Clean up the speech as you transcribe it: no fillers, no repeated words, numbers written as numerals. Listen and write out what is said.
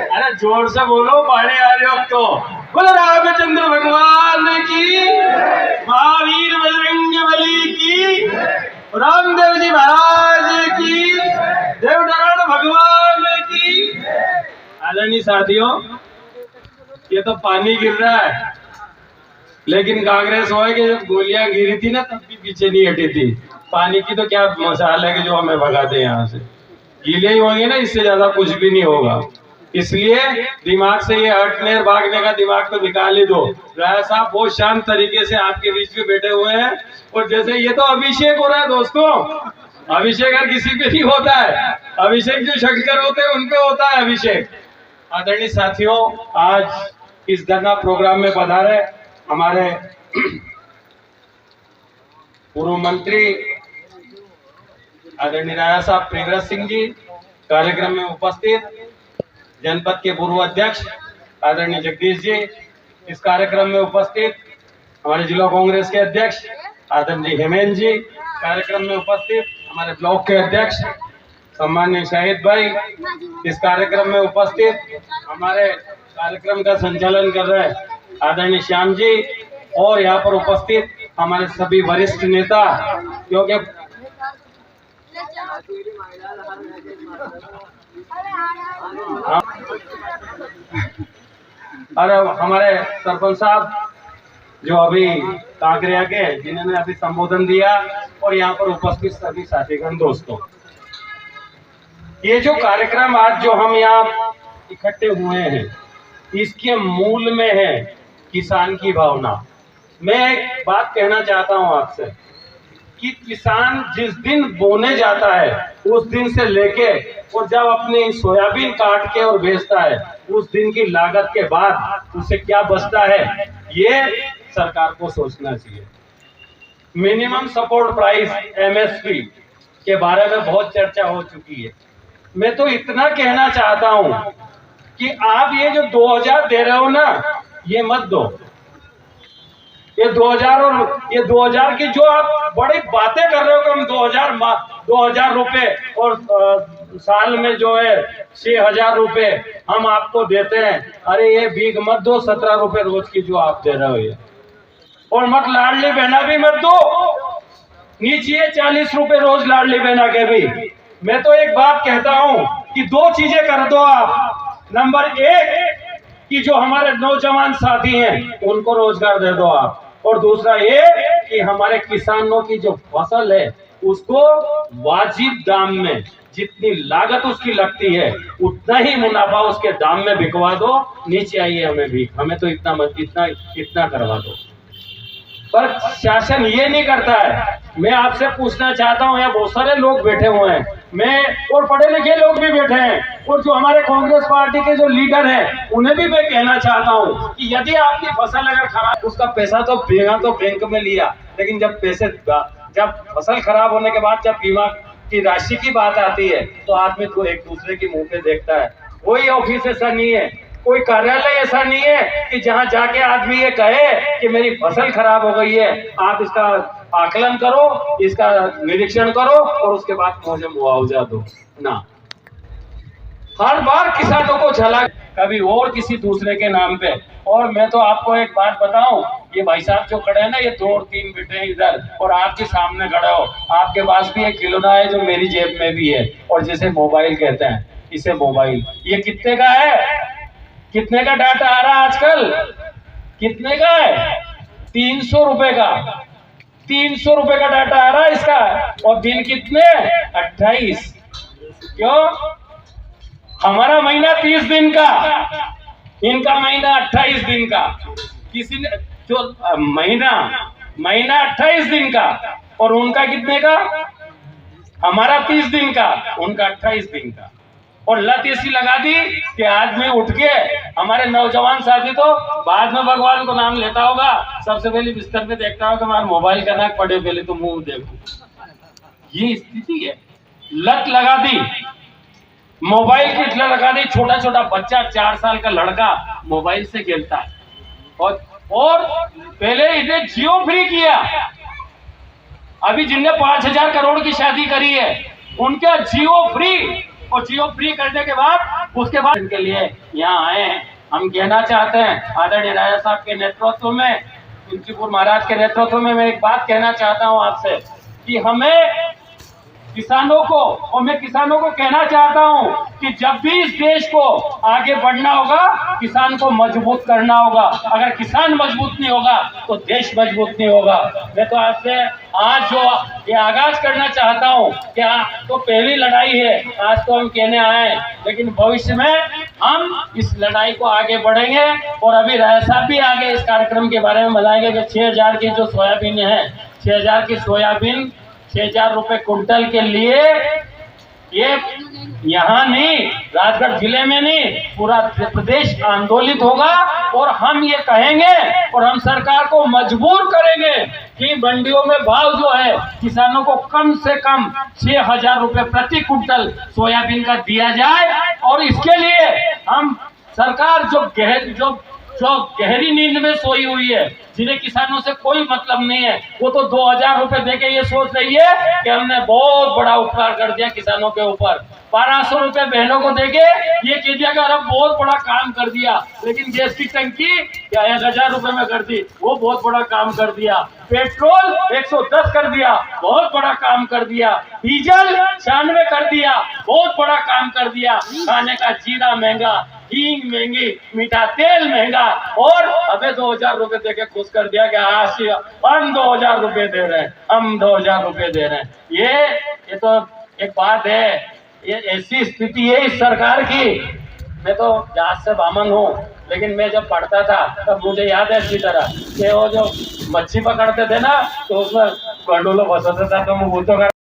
अरे जोर से बोलो, पहाड़े आ रहे हो तो। बोलो रामचंद्र भगवान की, महावीर बजरंगबली की, रामदेव जी महाराज की, देवनारायण भगवान की। आदरणीय साथियों, ये तो पानी गिर रहा है, लेकिन कांग्रेस होए कि जब गोलियां गिरी थी ना तब भी पीछे नहीं हटी थी। पानी की तो क्या मसाल है कि जो हमें भगाते हैं यहाँ से। गीले ही होंगे ना, इससे ज्यादा कुछ भी नहीं होगा। इसलिए दिमाग से ये हटने भागने का दिमाग तो निकाल ही दो। राय साहब बहुत शांत तरीके से आपके बीच में बैठे हुए हैं, और जैसे ये तो अभिषेक हो रहा है दोस्तों। अभिषेक हर किसी पे नहीं होता है, अभिषेक जो शंकर होते हैं उनपे होता है अभिषेक। आदरणीय साथियों, आज इस धरना प्रोग्राम में पधारे हमारे पूर्व मंत्री आदरणीय राणा साहब प्रियव्रत सिंह जी, कार्यक्रम में उपस्थित जनपद के पूर्व अध्यक्ष आदरणीय जगदीश जी, इस कार्यक्रम में उपस्थित हमारे जिला कांग्रेस के अध्यक्ष आदरणीय हेमेंद्र जी, कार्यक्रम में उपस्थित हमारे ब्लॉक के अध्यक्ष सम्माननीय शाहिद भाई, इस कार्यक्रम में उपस्थित हमारे कार्यक्रम का संचालन कर रहे आदरणीय श्याम जी, और यहाँ पर उपस्थित हमारे सभी वरिष्ठ नेता, क्योंकि और हमारे सरपंच साहब जो अभी कांकरिया के, जिन्होंने अभी संबोधन दिया, और यहाँ पर उपस्थित सभी साथीगण दोस्तों, ये जो कार्यक्रम आज जो हम यहाँ इकट्ठे हुए हैं, इसके मूल में है किसान की भावना। मैं एक बात कहना चाहता हूं आपसे कि किसान जिस दिन बोने जाता है उस दिन से लेके, और जब अपनी सोयाबीन काट के और बेचता है, उस दिन की लागत के बाद उसे क्या बचता है, ये सरकार को सोचना चाहिए। मिनिमम सपोर्ट प्राइस MSP के बारे में बहुत चर्चा हो चुकी है। मैं तो इतना कहना चाहता हूं कि आप ये जो 2000 दे रहे हो ना, ये मत दो। ये 2000 और ये 2000 की जो आप बड़ी बातें कर रहे हो कि हम 2000 रुपए और साल में जो है 6000 रुपए हम आपको देते हैं। अरे ये भीख मत दो, 17 रुपए रोज की जो आप दे रहे हो ये, और मत लाडली बहना भी मत दो, नीचे 40 रुपए रोज लाडली बहना के भी। मैं तो एक बात कहता हूं कि दो चीजें कर दो आप। नंबर एक कि जो हमारे नौजवान साथी हैं उनको रोजगार दे दो आप, और दूसरा ये कि हमारे किसानों की जो फसल है उसको वाजिब दाम में, जितनी लागत उसकी लगती है उतना ही मुनाफा उसके दाम में बिकवा दो। नीचे आइए, हमें भी, हमें तो इतना करवा दो। पर शासन ये नहीं करता है। मैं आपसे पूछना चाहता हूं, यहाँ बहुत सारे लोग बैठे हुए हैं, मैं और पढ़े लिखे लोग भी बैठे हैं, और जो हमारे कांग्रेस पार्टी के जो लीडर हैं उन्हें भी मैं कहना चाहता हूं कि यदि आपकी फसल अगर खराब, उसका पैसा तो बैंक में लिया, लेकिन जब फसल खराब होने के बाद जब बीमा की राशि की बात आती है तो आदमी तो एक दूसरे के मुंह पे देखता है। कोई ऑफिस ऐसा नहीं है, कोई कार्यालय ऐसा नहीं है कि जहां जाके आदमी ये कहे कि मेरी फसल खराब हो गई है, आप इसका आकलन करो, इसका निरीक्षण करो और उसके बाद मुझे मुआवजा दो ना। हर बार किसानों को झलक कभी और किसी दूसरे के नाम पे। और मैं तो आपको एक बात बताऊं, ये भाई साहब जो खड़े हैं ना, ये 2 और 3 बेटे हैं इधर, और आपके सामने खड़े हो, आपके पास भी एक खिलौना है जो मेरी जेब में भी है, और जिसे मोबाइल कहते हैं, इसे मोबाइल, ये कितने का है? कितने का डाटा आ रहा है आजकल? कितने का है? 300 रुपए का। 300 रुपए का डाटा आ रहा है इसका, और दिन कितने? 28। क्यों? हमारा महीना 30 दिन का, इनका महीना 28 दिन का। किसी ने जो महीना 28 दिन का, और उनका कितने का? हमारा 30 दिन का, उनका 28 दिन का। और लत ऐसी लगा दी कि आदमी उठ के, हमारे नौजवान साथी तो बाद में भगवान को नाम लेता होगा, सबसे पहले बिस्तर पे देखता होगा हमारे मोबाइल का नाक पड़े, पहले तो मुंह देखो। ये स्थिति है, लत लगा दी, मोबाइल की लत लगा दी। छोटा छोटा बच्चा, 4 साल का लड़का मोबाइल से खेलता है, और पहले इन्हें जियो फ्री किया। अभी जिनने 5000 करोड़ की शादी करी है उनका जियो फ्री, और जियो फ्री करने के बाद उसके बाद इनके लिए यहाँ आए हैं। हम कहना चाहते हैं आदरणीय राजा साहब के नेतृत्व में, तुलसीपुर महाराज के नेतृत्व में मैं एक बात कहना चाहता हूँ आपसे कि हमें किसानों को, और मैं किसानों को कहना चाहता हूं कि जब भी इस देश को आगे बढ़ना होगा, किसान को मजबूत करना होगा। अगर किसान मजबूत नहीं होगा तो देश मजबूत नहीं होगा। मैं तो आपसे आज जो ये आगाज करना चाहता हूं कि तो पहली लड़ाई है, आज तो हम कहने आए, लेकिन भविष्य में हम इस लड़ाई को आगे बढ़ेंगे। और अभी राजा साहब भी आगे इस कार्यक्रम के बारे में बताएंगे कि 6000 की जो सोयाबीन है, 6000 की सोयाबीन 6000 रुपए कुंटल के लिए, ये यहाँ नहीं, राजगढ़ जिले में नहीं, पूरा प्रदेश आंदोलित होगा। और हम ये कहेंगे और हम सरकार को मजबूर करेंगे कि मंडियों में भाव जो है किसानों को कम से कम 6000 रुपए प्रति कुंटल सोयाबीन का दिया जाए। और इसके लिए हम सरकार जो गहरी नींद में सोई हुई है, जिन्हें किसानों से कोई मतलब नहीं है, वो तो 2000 रुपए देके ये सोच रही है कि हमने बहुत बड़ा उपकार कर दिया किसानों के ऊपर। 1200 रुपए बहनों को देके ये कह दिया कि अरे बहुत बड़ा काम कर दिया। लेकिन गैस की टंकी 1000 रुपए में कर दी, वो बहुत बड़ा काम कर दिया। पेट्रोल 110 कर दिया, बहुत बड़ा काम कर दिया। डीजल 96 कर दिया, बहुत बड़ा काम कर दिया। खाने का जीरा महंगा, हींग महंगी, मीठा तेल महंगा, और हमें 2000 रुपए देके खुश कर दिया कि आज हम 2000 रुपए दे रहे हैं, हम 2000 रुपए दे रहे हैं। ये तो एक बात है, ये ऐसी स्थिति है इस सरकार की। मैं तो जात से बामन हूँ, लेकिन मैं जब पढ़ता था तब मुझे याद है अच्छी तरह कि वो जो मच्छी पकड़ते थे ना, तो उसमें गंडोलो फंसाता था, तो मैं वो तो